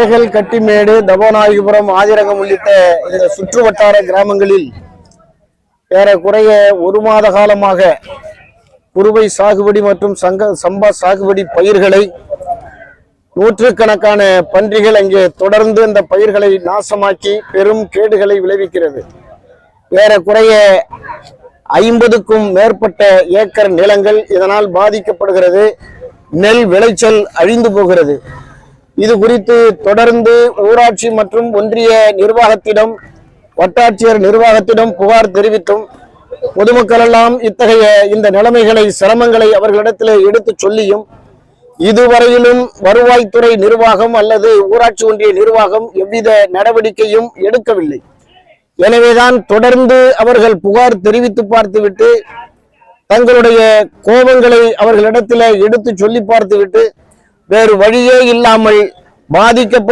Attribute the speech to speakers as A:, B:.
A: கடைகள், கட்டிமேடு, தபோநாயகபுரம், ஆதிரகம் உள்ளிட்ட இந்த சுற்று வட்டார கிராமங்களில் ஏறக்குறைய 1 மாத காலமாக குறுவை சாகுபடி மற்றும் சம்பா சாகுபடி பயிர்களை நூற்றுக்கணக்கான பன்றிகள் அங்கே தொடர்ந்து அந்த பயிர்களை நாசமாக்கி பெரும் கேடுகளை விளைவிக்கிறது. ஏறக்குறைய 50க்கும் மேற்பட்ட ஏக்கர் நிலங்கள் இதனால் பாதிக்கப்படுகிறது. நெல் விளைச்சல் அழிந்து போகிறது. இது குறித்து தொடர்ந்து ஊராட்சி மற்றும் ஒன்றிய நிர்வாகத்திடம், வட்டாட்சியர் நிர்வாகத்திடம் புகார் தெரிவித்தும் பொதுமக்கள் எல்லாம் இத்தகைய இந்த நிலைமைகளை, சிரமங்களை அவர்களிடத்தில் எடுத்து சொல்லியும் இதுவரையிலும் வருவாய்த்துறை நிர்வாகம் அல்லது ஊராட்சி ஒன்றிய நிர்வாகம் எவ்வித நடவடிக்கையும் எடுக்கவில்லை. எனவேதான் தொடர்ந்து அவர்கள் புகார் தெரிவித்து பார்த்துவிட்டு தங்களுடைய கோபங்களை அவர்களிடத்தில் எடுத்து சொல்லி பார்த்துவிட்டு வேறு வழியே இல்லாமல் பாதிக்கப்பட்ட